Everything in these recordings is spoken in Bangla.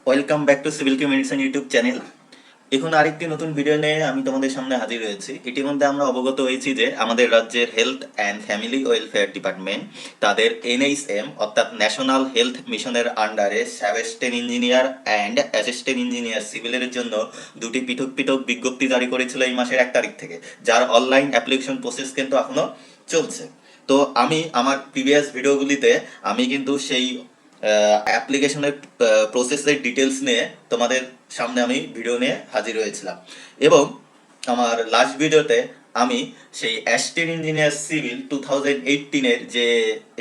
ওয়েলকাম ব্যাক টু সিভিল কি মেডিসিন ইউটিউব চ্যানেল। এখন আরেকটি নতুন ভিডিও নিয়ে আমি তোমাদের সামনে হাজির হয়েছি। ইতিমধ্যে আমরা অবগত হয়েছি যে আমাদের রাজ্যের health and family welfare department তাদের এনএইচএম অর্থাৎ ন্যাশনাল হেলথ মিশনের আন্ডারে assistant engineer and assistant engineer সিভিলের জন্য দুটি পৃথক পৃথক বিজ্ঞপ্তি জারি করেছিল এই মাসের 1 তারিখ থেকে, যার অনলাইন অ্যাপ্লিকেশন প্রসেস কিন্তু এখনো চলছে। তো আমি আমার প্রিভিয়াস ভিডিওগুলিতে আমি কিন্তু সেই অ্যাপ্লিকেশনের প্রসেসের ডিটেলস নিয়ে তোমাদের সামনে আমি ভিডিও নিয়ে হাজির হয়েছিলাম, এবং আমার লাস্ট ভিডিওতে আমি সেই অ্যাসিস্ট্যান্ট ইঞ্জিনিয়ার সিভিল 2018-এর যে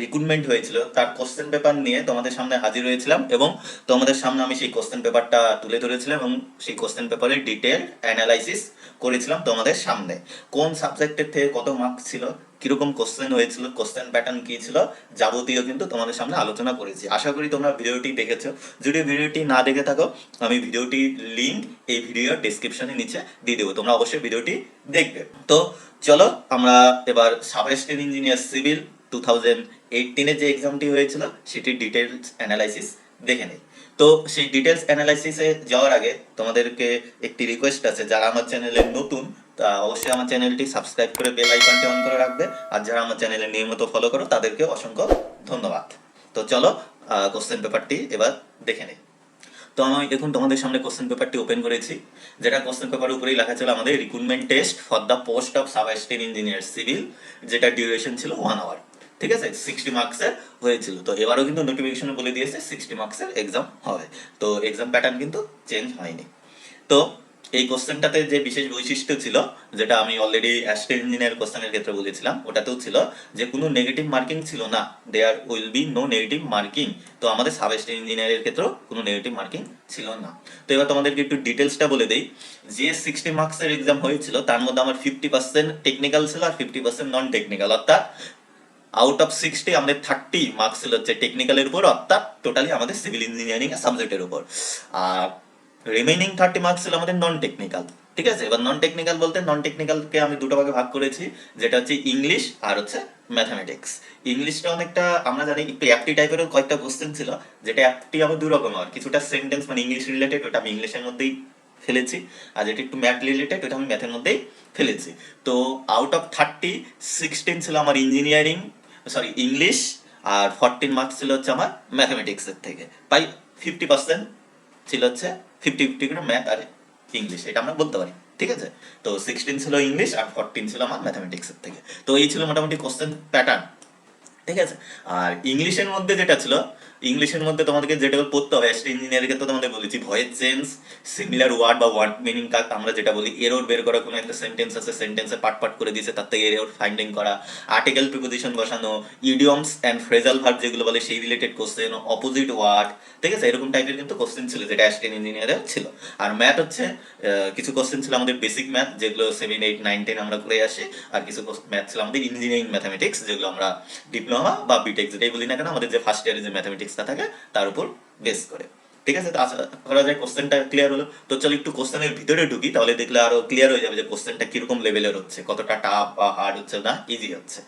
রিক্রুটমেন্ট হয়েছিল তার কোশ্চেন পেপার নিয়ে তোমাদের সামনে হাজির হয়েছিলাম, এবং তোমাদের সামনে আমি সেই কোশ্চেন পেপারটা তুলে ধরেছিলাম এবং সেই কোশ্চেন পেপারের ডিটেল অ্যানালাইসিস করেছিলাম তোমাদের সামনে। কোন সাবজেক্টের থেকে কত মার্কস ছিল, কিরকম কোশ্চেন হয়েছিল, কোশ্চেন প্যাটার্ন কি ছিল, যাবতীয় কিন্তু তোমাদের সামনে আলোচনা করেছি। আশা করি তোমরা ভিডিওটি দেখেছো। যদি ভিডিওটি না দেখে থাকো, আমি ভিডিওটির লিঙ্ক এই ভিডিওর ডেসক্রিপশনের নিচে দিয়ে দেবো, তোমরা অবশ্যই ভিডিওটি দেখবে। তো চলো আমরা এবার সাব অ্যাসিস্ট্যান্ট ইঞ্জিনিয়ার সিভিল 2018-এ যে এক্সামটি হয়েছিল সেটির ডিটেলস অ্যানালাইসিস দেখে নিই। তো সেই ডিটেলস অ্যানালাইসিসে যাওয়ার আগে তোমাদেরকে একটি রিকোয়েস্ট আছে, যারা আমার চ্যানেলে নতুন তা অবশ্যই আমার চ্যানেলটি সাবস্ক্রাইব করে বেল আইকনটি অন করে রাখবে, আর যারা আমার চ্যানেলে নিয়মিত ফলো করো তাদেরকে অসংখ্য ধন্যবাদ। তো চলো কোশ্চেন পেপারটি এবার দেখে নিই। তো আমি এখন তোমাদের সামনে কোশ্চেন পেপারটি ওপেন করেছি, যেটা কোশ্চেন পেপারের উপরেই লেখা ছিল আমাদের recruitment test for the post of sub assistant engineer civil, যেটা ডিউরেশন ছিল 1 আওয়ার। ঠিক আছে, 60 মার্কসের হয়েছিল। তো এবারও কিন্তু নোটিফিকেশনে বলে দিয়েছে 60 মার্কসের এক্সাম হবে। তো এক্সাম প্যাটার্ন কিন্তু চেঞ্জ হয়নি। তো এই কোশ্চেনটাতে যে বিশেষ বৈশিষ্ট্য ছিল, যেটা আমি অলরেডি অ্যাসিস্ট্যান্ট ইঞ্জিনিয়ার কোশ্চেনের ক্ষেত্রে বলেছিলাম, ওটাতেও ছিল যে কোনো নেগেটিভ মার্কিং ছিল না, there will be no negative marking. তো আমাদের সাব অ্যাসিস্ট্যান্ট ইঞ্জিনিয়ারের ক্ষেত্রেও কোনো নেগেটিভ মার্কিং ছিল না। তো এবার তোমাদেরকে একটু ডিটেলসটা বলে দেই। যে 60 মার্কসের এক্সাম হয়েছিল তার মধ্যে আমার 50% টেকনিক্যাল ছিল আর 50% নন টেকনিক্যাল, অর্থাৎ আউট অফ 60 আমাদের 30 মার্কস ছিল হচ্ছে টেকনিক্যালের উপর, অর্থাৎ টোটালি আমাদের সিভিল ইঞ্জিনিয়ারিং সাবজেক্টের উপর। আর রিমেইনিং 30 মার্কস ছিল আমাদের নন টেকনিক্যাল। ঠিক আছে, এবার নন টেকনিক্যাল বলতে নন টেকনিক্যালকে আমি দুটো ভাগে ভাগ করেছি, যেটা হচ্ছে ইংলিশ আর হচ্ছে ম্যাথামেটিক্স। ইংলিশটা অনেকটা আমরা জানি একটু অ্যাপটি টাইপের কয়েকটা কোশ্চেন ছিল, যেটা অ্যাপটি আমার দুই রকম হয়, কিছুটা সেন্টেন্স মানে ইংলিশ রিলেটেড, ওটা আমি ইংলিশের মধ্যেই ফেলেছি, আর যেটা একটু ম্যাথ রিলেটেড ওটা আমি ম্যাথের মধ্যেই ফেলেছি। তো আউট অফ 30, 16 ছিল আমার ইঞ্জিনিয়ারিং ইংলিশ, আর 14 মার্কস ছিল হচ্ছে আমার ম্যাথামেটিক্সের থেকে। প্রায় 50% ছিল হচ্ছে 50-50 করে ম্যাথ আর ইংলিশ, এটা আমরা বলতে পারি। ঠিক আছে, তো 16 ছিল ইংলিশ আর 14 ছিল আমার ম্যাথামেটিক্সের থেকে। তো এই ছিল মোটামুটি কোশ্চেন প্যাটার্ন। ঠিক আছে, আর ইংলিশের মধ্যে যেটা ছিল, ইংলিশের মধ্যে তোমাদেরকে যেটা পড়তে হবে অ্যাসিস্ট্যান্ট ইঞ্জিনিয়ারিং ক্ষেত্রে তোমাদের বলেছি ভয়েস চেঞ্জ, সিমিলার ওয়ার্ড বা ওয়ার্ড মিনিং কাজ আমরা যেটা বলি, এরর বের করা, কোনো একটা সেন্টেন্স আছে সেন্টেন্সে পার্ট পার্ট করে দিয়েছে তার থেকে এরর ফাইন্ডিং করা, আর্টিকেল প্রিপোজিশন বসানো, ইডিয়মস অ্যান্ড ফ্রেজাল ভার্ব যেগুলো বলে সেই রিলেটেড কোশ্চেন, অপোজিট ওয়ার্ড। ঠিক আছে, এরকম টাইপের কিন্তু কোশ্চেন ছিল যেটা অ্যাসিস্ট্যান্ট ইঞ্জিনিয়ারে ছিল। আর ম্যাথ হচ্ছে কিছু কোশ্চেন ছিল আমাদের বেসিক ম্যাথ, যেগুলো 7, 8, 9, 10 আমরা করে আসি, আর কিছু ম্যাথ ছিল আমাদের ইঞ্জিনিয়ারিং ম্যাথামেটিক্স, যেগুলো আমরা ডিপ্লোমা বা বিটেক যেটাই বলি না কেন আমাদের যে ফার্স্ট ইয়ারে যে ম্যাথামেটিক্সটা থাকে তার উপর বেস করে। ঠিক আছে, তো আশা করা যায় কোশ্চেনটা ক্লিয়ার হলো। তো চলো একটু কোশ্চেনের ভিতরে ঢুকি, তাহলে দেখলে আরো ক্লিয়ার হয়ে যাবে যে কোশ্চেনটা কিরকম লেভেলের হচ্ছে, কতটা টাফ বা হার্ড হচ্ছে না ইজি হচ্ছে।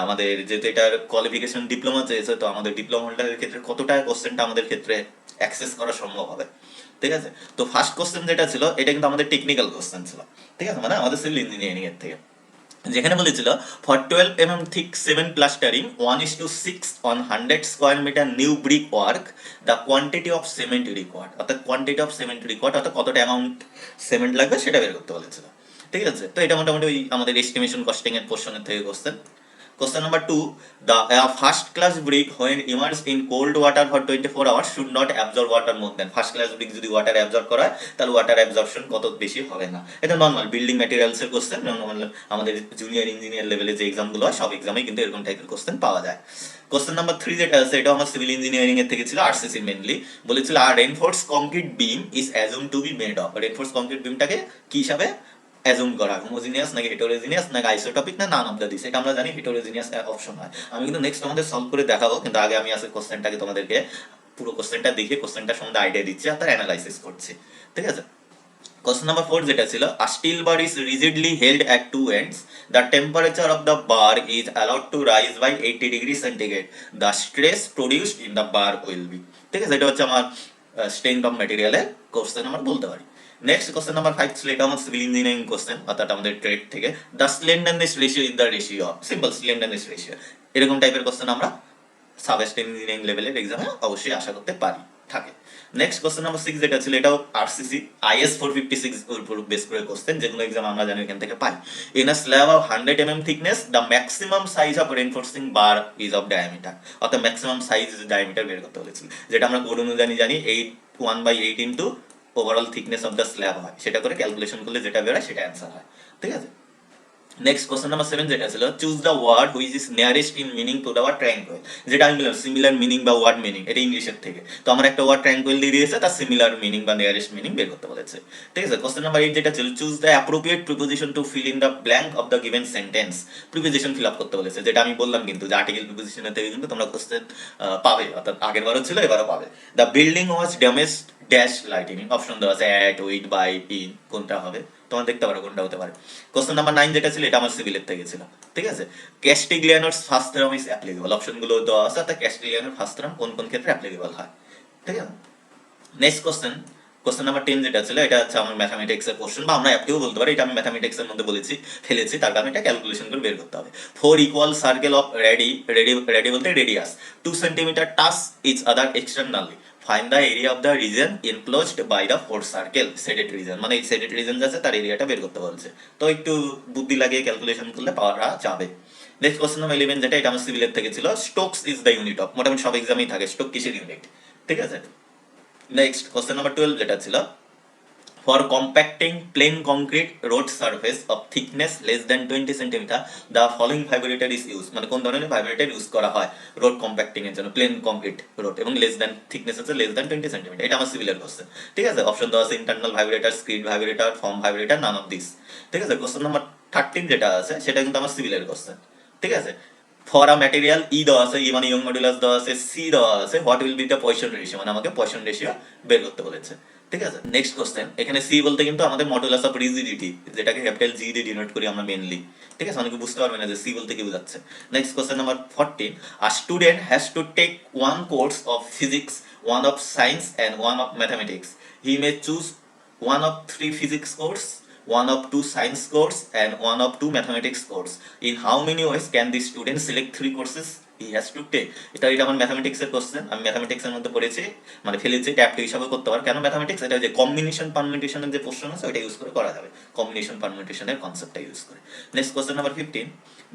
আমাদের যেহেতু এটার কোয়ালিফিকেশন ডিপ্লোমা চেয়েছে, তো আমাদের ডিপ্লোমা হোল্ডারের ক্ষেত্রে কতটা কোশ্চেনটা আমাদের ক্ষেত্রে অ্যাক্সেস করা সম্ভব হবে। ঠিক আছে, তো ফার্স্ট কোশ্চেন যেটা ছিল এটা কিন্তু আমাদের টেকনিক্যাল কোশ্চেন ছিল। ঠিক আছে, মানে আমাদের সিভিল ইঞ্জিনিয়ারিং এর থেকে, যেখানে বলেছিল for 12 mm thick 7 plastering 1:6 on 100 square metre new brick work the quantity of cement required, অর্থাৎ কোয়ান্টিটি অফ সিমেন্ট রিকোয়ার্ড অর্থাৎ কতটা অ্যামাউন্ট সিমেন্ট লাগবে সেটা বের করতে বলেছিল। ঠিক আছে, তো এটা মোটামুটি ওই আমাদের এস্টিমেশন কস্টিং এর পোর্শনের থেকে question. Question number 2. The first class brick when immersed in cold water for 24 hours should not absorb water more than, first class brick যদি ওয়াটার অ্যাবজর্ব করা হয় তাহলে ওয়াটার অ্যাবজর্পশন কত বেশি হবে না। এটা নর্মাল বিল্ডিং ম্যাটেরিয়ালস এর কোশ্চেন, আমাদের জুনিয়র ইঞ্জিনিয়ার লেভেলে যে এক্সামগুলো হয় সব এক্সামেই কিন্তু এরকম টাইপের কোশ্চেন পাওয়া যায়। কোশ্চেন নাম্বার 3 যেটা আছে এটা আমার সিভিল ইঞ্জিনিয়ারিং এর থেকে ছিল, আরসিসি মেইনলি বলেছিল আর reinforce concrete beam is assume to be made of, reinforce concrete বিমটাকে কি হিসাবে অ্যাজুম করা, হোমোজিনিয়াস নাকি হেটেরোজিনিয়াস নাকি আইসোটপিক না নান অফ দ্য দিস, এটা আমরা জানি হেটেরোজিনিয়াস অপশন হয়। আমি কিন্তু নেক্সট তোমাদের সলভ করে দেখাবো, কিন্তু আগে আমি আসলে কোশ্চেনটাকে তোমাদেরকে পুরো কোশ্চেনটা দেখে কোশ্চেনটার সম্বন্ধে আইডিয়া দিচ্ছি আর তার অ্যানালাইসিস করছি। ঠিক আছে, কোশ্চেন নাম্বার 4 যেটা ছিল a steel bar is rigidly held at two ends, the temperature of the bar is allowed to rise by 80 degrees centigrade, the stress produced in the bar will be। ঠিক আছে, এটা হচ্ছে আমার স্ট্রেংথ অফ ম্যাটেরিয়ালের কোশ্চেন আমরা বলতে পারি। নেক্সট কোশ্চেন নাম্বার 5 ছিল, এটা আমার সিভিল ইঞ্জিনিয়ারিং কোশ্চেন, অর্থাৎ আমাদের ট্রেড থেকে। The slenderness ratio is the ratio of, simple slenderness ratio, এরকম টাইপের কোশ্চেন আমরা সাবস্টেন ইঞ্জিনিয়ারিং লেভেলের এক্সামে অবশ্যই আশা করতে পারি, থাকে। নেক্সট কোশ্চেন নাম্বার 6 যেটা ছিল, এটাও আরসিসি IS 456 এর উপর বেস করে কোশ্চেন, যেগুলো এক্সাম আমরা জানি এখান থেকে পাই। In a slab of 100 mm thickness the maximum size of reinforcing bar is of diameter, অর্থাৎ ম্যাক্সিমাম সাইজ ডায়ামিটার বের করতে বলেছিল, যেটা আমরা কোড অনুযায়ী জানি 1/8 into overall thickness of the slab হয়, সেটা করে ক্যালকুলেশন করলে যেটা বেরোয় সেটা অ্যান্সার হয়, ঠিক আছে। নেক্সট কোশ্চেন নাম্বার 7 যেটা ছিল, choose the word which is nearest in meaning to the word triangle, যেটা আমি বললাম সিমিলার মিনিং বা ওয়ার্ড মিনিং, এটা ইংলিশের থেকে। তো আমার একটা ওয়ার্ড ট্রায়াঙ্গল দিয়ে দিয়েছে, তার সিমিলার মিনিং বা নিয়ারেস্ট মিনিং বের করতে বলেছে, ঠিক আছে। কোশ্চেন নাম্বার 8 যেটা ছিল, choose the appropriate preposition two fill in the blank of the given sentence, preposition fill up করতে বলেছে, যেটা আমি বললাম কিন্তু যে আর্টিকেল প্রিপোজিশনের থেকে কিন্তু তোমরা কোশ্চেন পাবে, অর্থাৎ আগের বারও ছিল এবারও পাবে। The building was damaged dash lightning, option দেওয়া আছে অ্যাট, উইথ, বাই, ইন, কোনটা হবে তোমরা দেখতে পারো কোনটা হতে পারে। কোশ্চেন নাম্বার 9 যেটা ছিল, এটা আমার সিভিলের থেকে ছিল, ঠিক আছে। ক্যাস্টিগ্লিয়ানোর ফার্স্ট থেরাম ইজ অ্যাপ্লিকেবল, অপশনগুলো দেওয়া আছে, অর্থাৎ ক্যাস্টিগ্লিয়ানোর ফার্স্ট থেরাম কোন কোন ক্ষেত্রে অ্যাপ্লিকেবল হয়, ঠিক আছে। নেক্সট কোশ্চেন, কোশ্চেন নাম্বার 10 যেটা ছিল, এটা হচ্ছে আমার ম্যাথামেটিক্স এর কোশ্চেন, বা আমরা অ্যাপটিও বলতে পারি, এটা আমি ম্যাথামেটিক্স এর মধ্যে বলেছি ফেলেছি, তার কারণে এটা ক্যালকুলেশন করে বের করতে হবে। 4 equal circle of radii radii radii বলতে radius 2 centimetre touch each other externally, find the area of the region enclosed by the 4 circle, shaded region, মানে এই সেডেড রিজন আছে তার এরিয়াটা বের করতে বলছে, তো একটু বুদ্ধি লাগিয়ে ক্যালকুলেশন করলে পাওয়া যাবে। নেক্সট কোশ্চেন নাম্বার 11 যেটা, এটা আমার সিভিলের থেকে ছিল, Stokes is the unit of, মোটামুটি সব এক্সামেই থাকে স্টোক কিসের ইউনিট, ঠিক আছে। নেক্সট কোশ্চেন নাম্বার 12 যেটা ছিল, for compacting plain concrete road surface of thickness less than 20 centimetre the following vibrator is use, মানে কোন ধরনের ভাইব্রেটর ইউজ করা হয় রোড কম্প্যাক্টিং এর জন্য, প্লেন কংক্রিট রোড, এবং লেস দ্যান থিকনেস আছে লেস দ্যান 20 সেন্টিমিটার, এটা আমার সিভিলের কোশ্চেন, ঠিক আছে। অপশন দেওয়া আছে internal vibrator, screed vibrator, form vibrator, none of this, ঠিক আছে। কোশ্চেন নাম্বার 13 যেটা আছে, সেটা কিন্তু আমার সিভিলের কোশ্চেন, ঠিক আছে। ফর আ ম্যাটেরিয়াল ই দেওয়া আছে, ই মানে ইয়ং মডুলাস দেওয়া আছে, সি দেওয়া আছে, what will be the poison ratio, মানে আমাকে পয়সন রেশিও বের করতে বলেছে, ঠিক আছে। নেক্সট কোশ্চেন, এখানে সি বলতে কিন্তু আমাদের মডুলাস অফ রিজিডিটি, যেটাকে ক্যাপিটাল জি দিয়ে ডিনোট করি আমরা মেনলি, ঠিক আছে, অনেকে বুঝতে পারবে না যে সি বলতে কি বোঝাচ্ছে। Next question number 14, a student has to take one course of physics, one of science and one of mathematics, he may choose one of 3 physics course, one of 2 science course and one of 2 mathematics course. In how many ways can the student select 3 courses he has to take? এটা আমার ম্যাথমেটিক্স এর কোশ্চেন, আমি ম্যাথমেটিক্স এর মধ্যে পড়েছি, মানে ফেলেছি, ট্যাপটি হিসাবে করতে পারো। কেন ম্যাথমেটিক্স? এটা যে কম্বিনেশন পারমিউটেশনের যে কোশ্চেন আছে ওটা ইউজ করে করা যাবে, কম্বিনেশন পারমিউটেশনের কনসেপ্টটা ইউজ করে। Next question number 15,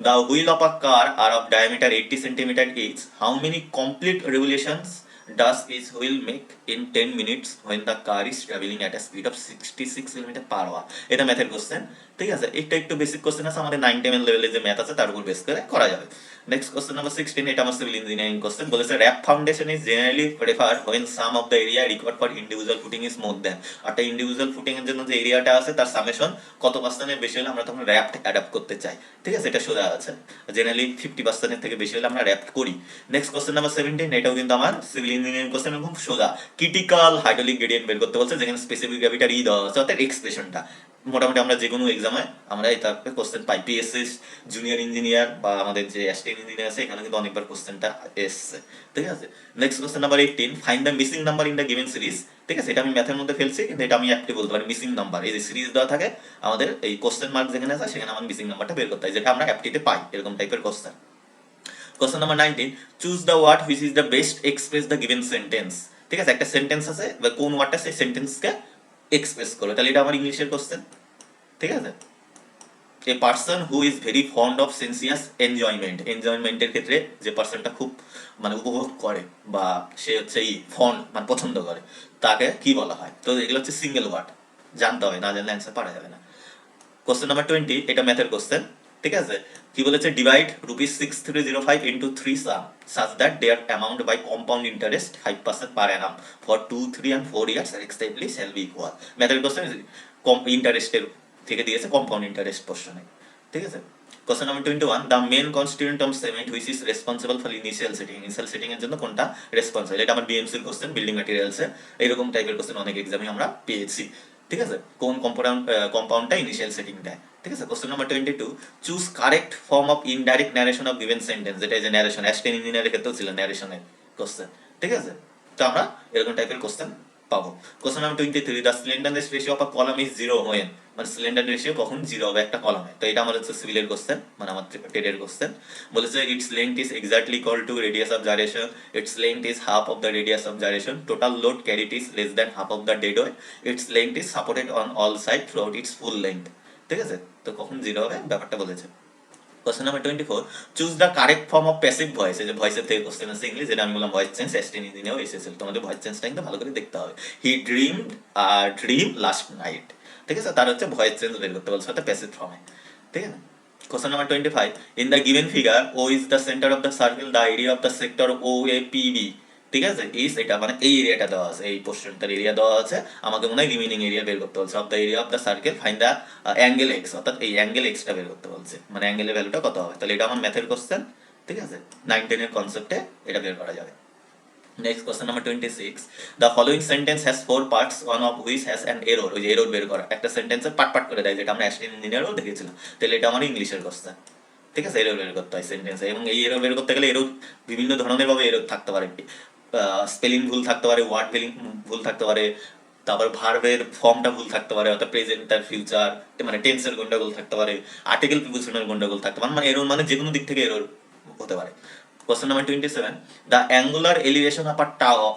the wheel of a car are of diameter 80 centimeter each, how many complete revolutions does each wheel make in 10 minutes when the car is traveling at a speed of 66 km per hour? এটা ম্যাথের কোশ্চেন, ঠিক আছে। এটা একটু বেসিক কোশ্চেন আছে, আমাদের 9 10 লেভেলে যে ম্যাথ আছে তার উপর বেস করে করা যাবে। নেক্সট কোশ্চেন নাম্বার 16, এটা আমার সিভিল ইঞ্জিনিয়ারিং কোশ্চেন, বলেছে raft foundation is generally preferred when sum of the area required for individual footing is more than, অর্থাৎ ইন্ডিভিজুয়াল ফুটিং এর জন্য যে এরিয়াটা আছে তার সামেশন কত পার্সেন্টের বেশি হলে আমরা তখন র‍্যাপ অ্যাডাপ্ট করতে চাই, ঠিক আছে, এটা সোজা আছে। জেনারেলি 50% এর থেকে বেশি হলে আমরা র‍্যাপ করি। নেক্সট কোশ্চেন নাম্বার 17, এটাও কিন্তু আমার সিভিল ইঞ্জিনিয়ারিং কোশ্চেন, খুব সোজা, ক্রিটিক্যাল হাইড্রোলিক গ্রেডিয়েন্ট বের করতে বলছে, যেখানে স্পেসিফিক গ্র্যাভিটার ই দেওয়া আছে, অর্থাৎ এক্সপ্রেশনটা মোটামুটি আমরা যে কোনো এক্সামে আমরা এই টাইপের কোশ্চেন পাই, পিএসএস জুনিয়র ইঞ্জিনিয়ার বা আমাদের যে অ্যাসিস্ট্যান্ট ইঞ্জিনিয়ার আছে এখানে কিন্তু অনেকবার কোশ্চেনটা এসছে, ঠিক আছে। Next question number 18, find the missing number in the given series, ঠিক আছে, এটা আমি ম্যাথের মধ্যে ফেলছি, কিন্তু এটা আমি একটি বলতে পারি মিসিং নাম্বার, এই যে সিরিজ দেওয়া থাকে আমাদের এই কোশ্চেন মার্ক যেখানে আছে সেখানে আমার মিসিং নাম্বারটা বের করতে হয়, যেটা আমরা অ্যাপটিতে পাই, এরকম টাইপের question. Question number 19, choose the word which is the best express the given sentence, ঠিক আছে, একটা সেন্টেন্স আছে বা কোন ওয়ার্ডটা সেই সেন্টেন্সকে এক্সপ্রেস করো, তাহলে এটা আমার ইংলিশের কোশ্চেন, ঠিক আছে। A person who is very fond of sensuous enjoyment, এনজয়মেন্টের ক্ষেত্রে যে পার্সনটা খুব মানে উপভোগ করে বা সে হচ্ছে এই ফন্ড মানে পছন্দ করে, তাকে কি বলা হয়? তো এগুলো হচ্ছে সিঙ্গেল ওয়ার্ড, জানতে হবে, না জানলে অ্যান্সার পারা যাবে না। কোশ্চেন নাম্বার 20, এটা ম্যাথের কোশ্চেন, ঠিক আছে। কি বলেছে? Divide ₹6305 into 3 sum such that their amount by compound interest 5% per annum for 2, 3 and 4 years respectively shall be equal. ম্যাথের কোশ্চেন ইন্টারেস্টের থেকে দিয়েছে, কম্পাউন্ড ইন্টারেস্ট পোর্শনে, ঠিক আছে। Question number 21, the main constituent of cement which is responsible for initial setting, initial setting এর জন্য কোনটা রেসপন্সিবল? এটা আমার বিএমসির কোশ্চেন, বিল্ডিং ম্যাটেরিয়ালস এর, এরকম টাইপের কোশ্চেন অনেক এক্সামে আমরা পেয়েছি, ঠিক আছে, কোন কম্পাউন্ডটা ইনিশিয়াল সেটিং দেয়, ঠিক আছে। Question number 22, choose correct form of indirect narration of given sentence, যেটা যে ন্যারেশন অ্যাসিস্ট্যান্ট ইঞ্জিনিয়ারের ক্ষেত্রেও ছিল ন্যারেশনের কোশ্চেন, ঠিক আছে। তো আমরা এরকম টাইপের কোশ্চেন পাবো। Question number 23, the slenderness ratio of a column is 0 when, মানে স্লেন্ডার রেশিও কখন 0 হবে একটা কলামে। তো এটা আমার হচ্ছে সিভিলের কোশ্চেন, মানে আমার টেডের কোশ্চেন। বলেছে its length is exactly equal to radius of gyration, its length is half of the radius of gyration, total load carried is less than half of the dead weight, its length is supported on all side through its full length. ঠিক আছে, তো কখন 0 হবে ব্যাপারটা বলেছে। Question number 24, choose the correct form of passive voice. এই যে ভয়েসের থেকে কোশ্চেন আছে ইংলিশ, যেটা আমি বললাম ভয়েস চেঞ্জ, এসটি ইঞ্জিনিয়ারও এসেছিল, তোমাদের ভয়েস চেঞ্জটা কিন্তু ভালো করে দেখতে হবে। হি ড্রিম লাস্ট নাইট, ঠিক আছে, তার হচ্ছে ভয়েস চেঞ্জ বের করতে বলছে অর্থাৎ প্যাসিভ ফর্মে। ঠিক আছে, question number 25, in the given figure O is the centre of the circle, the area of the sector O A P B. ঠিক আছে, ইস এটা মানে এই এরিয়াটা দেওয়া আছে, এই পোর্শনটার এরিয়া দেওয়া আছে, আমাকে মনে হয় রিমেনিং এরিয়া বের করতে বলছে। Of the area of the circle find the angle x, অর্থাৎ এই অ্যাঙ্গেল এক্সটা বের করতে বলছে, মানে অ্যাঙ্গেলের ভ্যালুটা কত হবে। তাহলে এটা আমার ম্যাথের কোশ্চেন। ঠিক আছে, 9-10 এর কনসেপ্টে এটা বের করা যাবে। Next question number 26, the following sentence has 4 parts, one of which has an error. ওই যে এরর বের করা, একটা সেন্টেন্সের পার্ট করে দেয়, যেটা আমরা অ্যাশটেন ইঞ্জিনিয়ারও দেখেছিলাম। তাহলে এটা আমার ইংলিশের কোশ্চেন। ঠিক আছে, এরর বের করতে হয় সেন্টেন্সে, এবং এই এরর বের করতে গেলে এরর বিভিন্ন ধরনের ভাবে এরর থাকতে পারে। স্পেলিং ভুল থাকতে পারে, ওয়ার্ড ভুল থাকতে পারে, তারপর ভার্বের ফর্মটা ভুল থাকতে পারে, অর্থাৎ প্রেজেন্ট আর ফিউচার, মানে টেন্সের গন্ডগোল থাকতে পারে, আর্টিকেল প্রিপোজিশনের গন্ডগোল থাকতে পারে, মানে এরর মানে যে কোনো দিক থেকে এরর হতে পারে। Question number 27, the angular elevation of a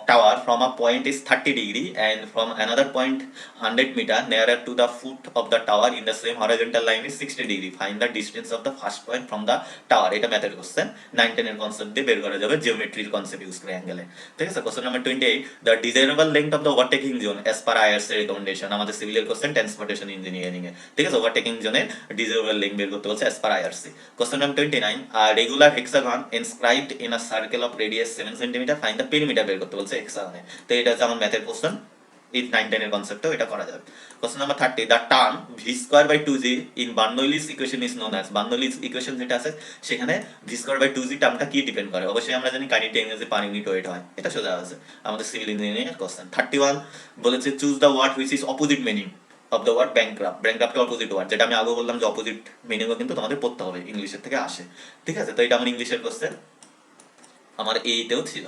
tower from a point is 30 degree and from another point 100 meter nearer to the foot of the tower in the same horizontal line is 60 degree. Find the distance of the first point from the tower. এটা ম্যাথের কোশ্চেন, 9-10 এর কনসেপ্ট দিয়ে বের করা যাবে জিওমেট্রির কনসেপ্ট ইউজ করে অ্যাঙ্গেলে। ঠিক আছে, question number 28, the desirable length of the overtaking zone as per IRC recommendation, আমাদের সিভিলের কোশ্চেন ট্রান্সপোর্টেশন ইঞ্জিনিয়ারিং এ। ঠিক আছে, ওভারটেকিং জোনের ডিজারেবল লেংথ বের করতে বলছে as per IRC। Question number 29, a regular hexagon inscribed in a circle of radius 7 cm, find the perimeter বের করতে বলছে হেক্সাগনে। তো এটা হচ্ছে আমার ম্যাথের কোশ্চেন, এই 9-10 এর কনসেপ্টও এটা করা যাবে। Question number 30, the term V square by 2g in Bernoulli's equation is known as. Bernoulli's equation যেটা আছে সেখানে ভি স্কোয়ার বাই 2g টার্মটা কি ডিপেন্ড করে, অবশ্যই আমরা জানি kinetic energy per unit wait হয়, এটা সোজা আছে আমাদের সিভিল ইঞ্জিনিয়ারিং এর কোশ্চেন। 31 বলেছে choose the word which is opposite meaning of the word bankrupt. ব্যাংক্রাফটের অপোজিট ওয়ার্ড, যেটা আমি আগে বললাম যে অপোজিট মিনিংও কিন্তু তোমাদের পড়তে হবে, ইংলিশের থেকে আসে। ঠিক আছে, তো এটা আমার ইংলিশের কোশ্চেন, আমার এইতেও ছিল।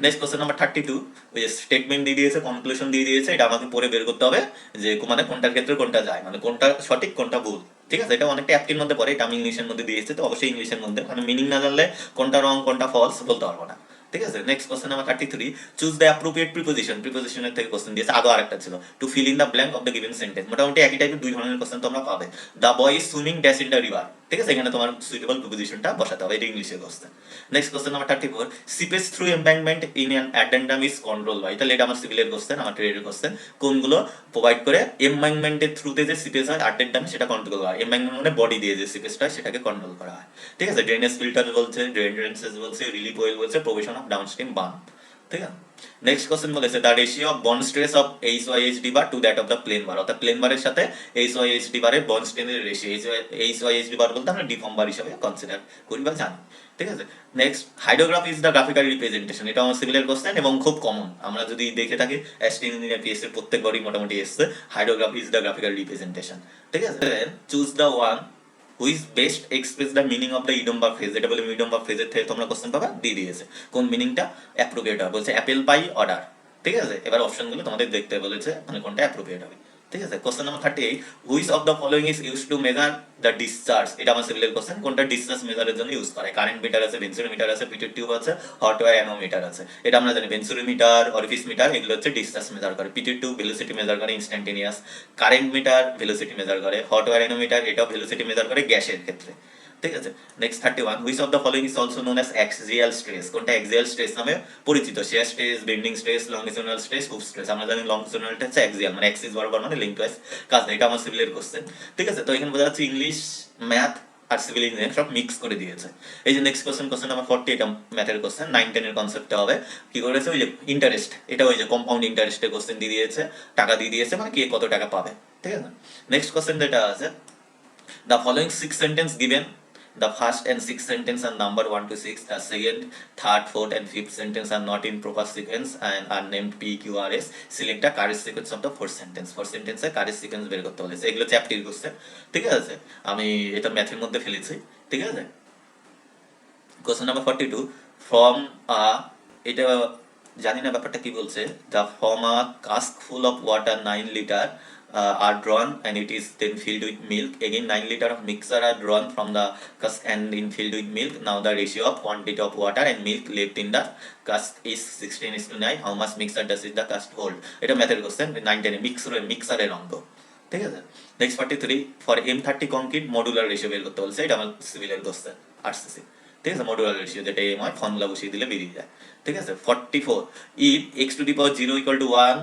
নেক্সট কোশ্চেন নাম্বার 32, ওই যে স্টেটমেন্ট দিয়ে দিয়েছে, কনক্লুশন দিয়ে দিয়েছে, এটা আমাকে পরে বের করতে হবে যে মানে কোনটার ক্ষেত্রে কোনটা যায়, মানে কোনটা সঠিক কোনটা ভুল। ঠিক আছে, এটা অনেকটা অ্যাপ্টির মধ্যে পড়ে, এটা আমি ইংলিশের মধ্যে দিয়েছে, তো অবশ্যই ইংলিশের মধ্যে, মানে মিনিং না জানলে কোনটা রং কোনটা ফলস বলতে পারবো না। ঠিক আছে, next question number 33, choose the appropriate preposition. প্রিপোজিশনের থেকে কোশ্চেন দিয়েছে, আগেও আরেকটা ছিল to fill in the blank of the given sentence. মোটামুটি একই টাইপের দুই ধরনের কোশ্চেন তোমরা পাবে। The boy is swimming dash in the river. ঠিক আছে, এখানে তোমার সুইটেবল প্রিপোজিশনটা বসাতে হবে, এটা ইংলিশের question. Next question number 34, seepage through embankment in an earthen dam is control by. তাহলে এটা আমার সিভিলের কোশ্চেন, আমার ট্রেডের কোশ্চেন, কোনগুলো প্রোভাইড করে এম্বাঙ্কমেন্টের থ্রুতে যে সিপেজ হয় অ্যাডেন্ডামে সেটা কন্ট্রোল করা হয়। এম্বাঙ্কমেন্ট মানে বডি দিয়ে যে সিপেজটা হয় সেটাকে কন্ট্রোল করা হয়। ঠিক আছে, ড্রেনেজ ফিল্টার বলছে, ড্রেনেজ বলছে, রিলিফ ওয়েল বলছে, প্রোভিশন অফ ডাউনস্ট্রিম বাম্প। ঠিক আছে, নেক্সট কোশ্চেন বলেছে the ratio of bond stress of HYHD bar to that of the plain bar, অর্থাৎ প্লেন বারের সাথে HYHD বারের বন্ড স্ট্রেনের রেশিও। HYHD বার বলতে আমরা ডিফর্ম বার হিসেবে কনসিডার করি বা জানি। ঠিক আছে, next hydrograph is the graphical representation, এটা আমার সিভিলের কোশ্চেন এবং খুব কমন, আমরা যদি দেখে থাকি অ্যাস্ট্রিন ইঞ্জিনিয়ার পিএসসি প্রত্যেকবারই মোটামুটি এসছে hydrograph is the graphical representation. ঠিক আছে, choose the one which best express the meaning of the ইডম্বার ফ্রেজ। এটা বলে ইডম্বার ফ্রেজের থেকে তোমরা কোশ্চেন পাবা, দিয়ে দিয়েছে কোন মিনিংটা অ্যাপ্রোপ্রিয়েট হবে, বলছে অ্যাপেল পাই অর্ডার। ঠিক আছে, এবার অপশনগুলো তোমাদের দেখতে বলেছে মানে কোনটা অ্যাপ্রোপ্রিয়েট হবে। ঠিক আছে, question number 38, which of the following is use to measure the discharge. এটা আমার সিভিলের কোশ্চেন, কোনটা ডিসচার্জ মেজারের জন্য ইউজ করে। কারেন্ট মিটার আছে, ভেন্সুরিমিটার আছে, পিটের টিউব আছে, হট ওয়্যার অ্যানোমিটার আছে। এটা আমরা জানি ভেন্সুরিমিটার, অরিফিস মিটার, এগুলো হচ্ছে ডিসচার্জ মেজার করে। পিটের টিউব ভেলোসিটি মেজার করে instantaneous, current meter velocity measure করে, হট ওয়্যার অ্যানোমিটার এটাও ভেলোসিটি মেজার করে গ্যাসের ক্ষেত্রে। ঠিক আছে, next 31, which of the following is also known as axial stress. কোনটা অ্যাক্সিয়াল স্ট্রেস নামে পরিচিত, shear stress, bending stress, longitudinal stress, hoop stress. আমরা জানি লংজিচুডালটা হচ্ছে অ্যাক্সিয়াল, মানে অ্যাক্সিস বরাবর মানে লিঙ্ক ওয়াইজ কাজ, এটা আমার সিভিলের কোশ্চেন। ঠিক আছে, তো এখানে বোঝা যাচ্ছে ইংলিশ, ম্যাথ আর সিভিল ইঞ্জিনিয়ারিং সব মিক্স করে দিয়েছে। এই যে নেক্সট কোশ্চেন, কোশ্চেন নাম্বার 40, এটা ম্যাথের কোশ্চেন, 9-10 এর কনসেপ্টটা হবে কি করেছে, ওই যে ইন্টারেস্ট, এটা ওই যে কম্পাউন্ড ইন্টারেস্টের কোশ্চেন দিয়ে দিয়েছে, টাকা দিয়ে দিয়েছে, মানে কে কত টাকা পাবে। ঠিক আছে, নেক্সট কোশ্চেন যেটা আছে, the following 6 sentence given, the first and 6th sentence are number 1 to 6, the second, third, fourth and fifth sentence are not in proper sequence and are named P, Q, R, S. Select the correct sequence of the fourth sentence. Fourth sentence এর correct sequence বের করতে বলেছে, এগুলো চ্যাপ্টার কোশ্চেন। ঠিক আছে, আমি এটা ম্যাথের মধ্যে ফেলেছি। ঠিক আছে, কোশ্চেন নাম্বার 42, from এটা জানি না ব্যাপারটা কি বলছে। The from a cask full of water 9 litre are drawn and it is then filled with milk. Again 9 liter of mixture are drawn from the cask and in filled with milk. Now the ratio of quantity of water and milk left in the cask is 16:9. How much mixture does it the cask hold? এটা ম্যাথের কোশ্চেন 9-10 মিক্সারের অঙ্ক। ঠিক আছে, next 43 for M30 concrete modular ratio বের করতে বলছে। এটা আমার সিভিলের কোশ্চেন আরসিসি। ঠিক আছে, মডুলার রেশিও যেটা এম হয় ফর্মুলা বসিয়ে দিলে বেরিয়ে যায়। ঠিক আছে, 44 if X to the power 0 equal to 1,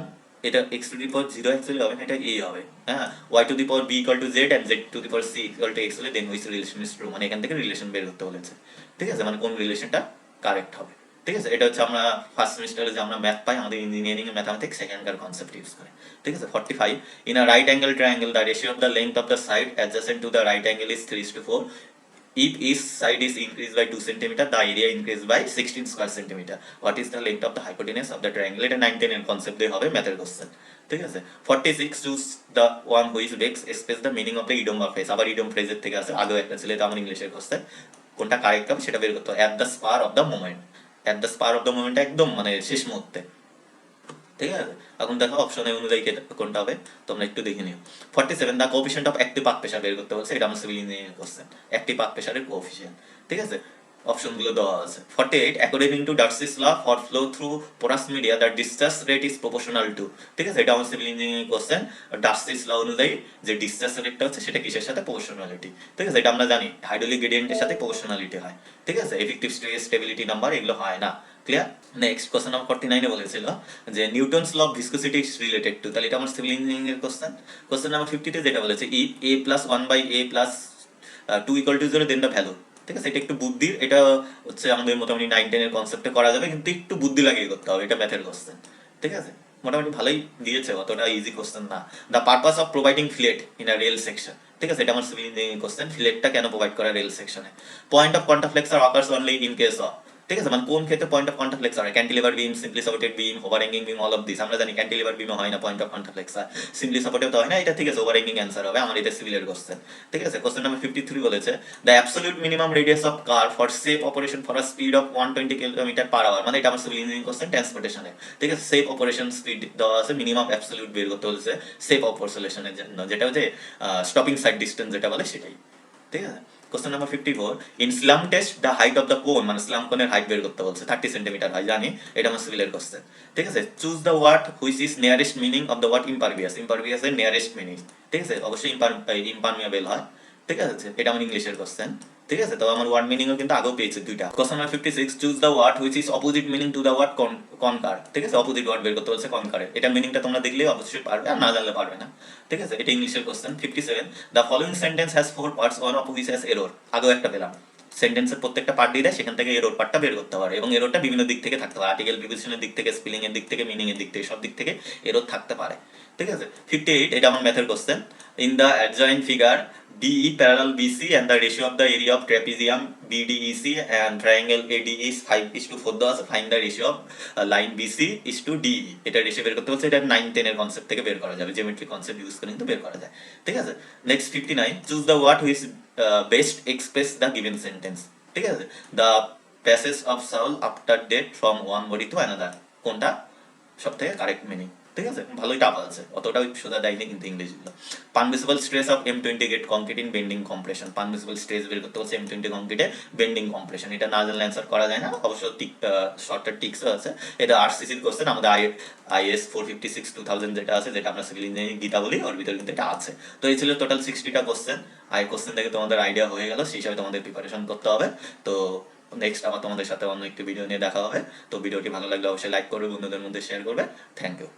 এটা X to the power 0 actually হবে না, এটা এ হবে। হ্যাঁ, Y to the power B equal to Z and Z to the power C equal to X হলে then which relation is true, মানে এখান থেকে রিলেশন বের করতে বলেছে। ঠিক আছে, মানে কোন রিলেশনটা কারেক্ট হবে। ঠিক আছে, এটা হচ্ছে আমরা ফার্স্ট সেমিস্টারে যে আমরা ম্যাথ পাই আমাদের ইঞ্জিনিয়ারিং এ ম্যাথামেটিক্স সেকেন্ডকার কনসেপ্ট ইউজ করে। ঠিক আছে, 45 in a right angle triangle the ratio of the length of the side adjacent to the right angle is 3:4. If each side is increased by 2 cm, the area increased by 16 square centimeter. What is the length of the hypotenuse of the triangle? এটা 9-10 এর কনসেপ্ট দিয়ে হবে ম্যাথের কোশ্চেন। ঠিক আছে, 46 চুজ দ্য ওয়ান হুইচ বেক্স express the meaning of the idiom বা ফ্রেজ। আবার ইডিয়ম ফ্রেজের থেকে আছে, আগেও একটা ছিল, এটা আমার ইংলিশের কোশ্চেন। কোনটা কারেক্ট হবে সেটা বের করতে হবে। At the spare of the moment, at the spare of the moment একদম মানে শেষ মুহূর্তে। ঠিক আছে, এখন দেখো অপশন এ অনুযায়ী কোনটা হবে তোমরা একটু দেখে নিও। 47 the coefficient of active earth pressure বের করতে বলছে। এটা আমার civil engineering question, active earth প্রেসারের কোএফিশিয়েন্ট। ঠিক আছে, অপশনগুলো দেওয়া আছে। 48 according to Darcy's law for flow through porous media the discharge rate is proportional to. ঠিক আছে, এটা আমার civil engineering question. Darcy's law অনুযায়ী যে ডিসচার্জ রেটটা হচ্ছে সেটা কিসের সাথে প্রপোর্শনালিটি। ঠিক আছে, এটা আমরা জানি হাইড্রোলিক গ্রেডিয়েন্টের সাথে প্রপোর্শনালিটি হয়। ঠিক আছে, এফেক্টিভ স্ট্রেস স্টেবিলিটি নাম্বার এগুলো হয় না। ক্লিয়ার। নেক্সট কোশ্চেন নাম্বার 49 এ বলেছিল যে Newton's law of viscosity is related to, তাহলে এটা আমার সিভিল ইঞ্জিনিয়ারিং এর কোশ্চেন। কোশ্চেন নাম্বার 50 তে যেটা বলেছে if a plus 1 by a plus 2 equal to 0 then the value. ঠিক আছে, এটা একটু বুদ্ধির, এটা হচ্ছে আমাদের মোটামুটি 9-10 এর কনসেপ্টে করা যাবে, কিন্তু একটু বুদ্ধি লাগিয়ে করতে হবে, এটা ম্যাথের কোশ্চেন। ঠিক আছে, মোটামুটি ভালোই দিয়েছে, অতটা ইজি কোশ্চেন না। The purpose of providing fillet in a rail section. ঠিক আছে, এটা আমার সিভিল ইঞ্জিনিয়ারিং কোশ্চেন, ফিলেটটা কেন প্রোভাইড করা রেল সেকশনে। Point of contraflexure occurs only in case of. ঠিক আছে, মানে কোন ক্ষেত্রে পয়েন্ট অফ কন্টাফ্লেক্সার হয়? Cantilever beam, simply supported beam, over hanging beam, all of this আমরা জানি। ক্যান্টিলিভার বিমে হয় না point of contraflexure, simply supported তো হয় না, এটা ঠিক আছে ওভার হ্যাঙ্গিং অ্যান্সার হবে আমার, এটা সিভিলের কোশ্চেন। ঠিক আছে, কোশ্চেন নাম্বার 53 বলেছে the absolute minimum radius of curve for safe operation for a speed of 120 kilometre per hour, মানে এটা আমার সিভিল ইঞ্জিনিয়ারিং কোশ্চেন ট্রান্সপোর্টেশনে। ঠিক আছে, সেফ অপারেশন স্পিড দেওয়া আছে, মিনিমাম অ্যাবসলিউট বের করতে বলছে সেফ অপারেশনের জন্য, যেটা হচ্ছে স্টপিং সাইড ডিস্টেন্স যেটা বলে সেটাই। ঠিক আছে, question number 54 in slump test the height of the cone, মানে স্লাম কোনের হাইট বের করতে বলছে। 30 সেন্টিমিটার হয় জানি, এটা আমার সিভিলের কোশ্চেন। ঠিক আছে, choose the word which is nearest meaning of the word impervious. Impervious এর নিয়ারেস্ট মিনিং। ঠিক আছে, অবশ্যই ইম্পারমিয়াবেল হয়। ঠিক আছে, এটা আমার ইংলিশের কোশ্চেন। ঠিক আছে, তো আমার ওয়ার্ড মিনিংও কিন্তু আগেও পেয়েছে দুইটা। Question number 56 choose the word which is opposite meaning to the word conquer. ঠিক আছে, অপোজিট ওয়ার্ড বের করতে বলছে কনকারের, এটা মিনিংটা তোমরা দেখলেই অবশ্যই পারবে, আর না জানলে পারবে না। ঠিক আছে, এটা ইংলিশের question. 57 the following sentence has 4 parts, one of which has error. আগেও একটা পেলাম, সেন্টেন্সের প্রত্যেকটা পার্ট দিয়ে দেয়, সেখান থেকে এরর পার্টটা বের করতে পারে, এবং এররটা বিভিন্ন দিক থেকে থাকতে পারে, আর্টিকেল প্রিপোজিশনের দিক থেকে, স্পেলিং এর দিক থেকে, মিনিং এর দিক থেকে, সব দিক থেকে এরর থাকতে পারে। ঠিক আছে, 58 এটা আমার ম্যাথের question. In the adjoint figure DE parallel BC and the ratio of the area of trapezium BDEC and triangle ADE is 5:4 দেওয়া আছে। Find the ratio of line BC is to DE, এটা রেশিও বের করতে বলছে। এটা 9-10 এর কনসেপ্ট থেকে বের করা যাবে, জিওমেট্রিক কনসেপ্ট ইউজ করে কিন্তু বের করা যায়। ঠিক আছে, next 59 choose the word which best express the given sentence. ঠিক আছে, the passage of soul after death from one body to another, কোনটা সব থেকে কারেক্ট মিনিং। ঠিক আছে, ভালোই টাফ আছে, অতটাও সোজা দেয়নি কিন্তু ইংলিশগুলো। Permissible stress of M20 grade concrete in bending compression. Permissible stress বের করতে হচ্ছে M20 কংক্রিটে বেন্ডিং কম্প্রেশন, এটা না জানলে অ্যান্সার করা যায় না। অবশ্য শর্টকাট টিক্সও আছে। এটা আরসিসির কোশ্চেন, আমাদের IS 456/2000 যেটা আছে, যেটা আমরা সিভিল ইঞ্জিনিয়ারিং গীতা বলি, ওর ভিতরে কিন্তু এটা আছে। তো এই ছিল টোটাল 60টা কোশ্চেন। কোশ্চেন থেকে তোমাদের আইডিয়া হয়ে গেল, সেই হিসাবে তোমাদের প্রিপারেশন করতে হবে। তো নেক্সট আবার তোমাদের সাথে অন্য একটি ভিডিও নিয়ে দেখা হবে। তো ভিডিওটি ভালো লাগলে অবশ্যই লাইক করবে, বন্ধুদের মধ্যে শেয়ার করবে। Thank you.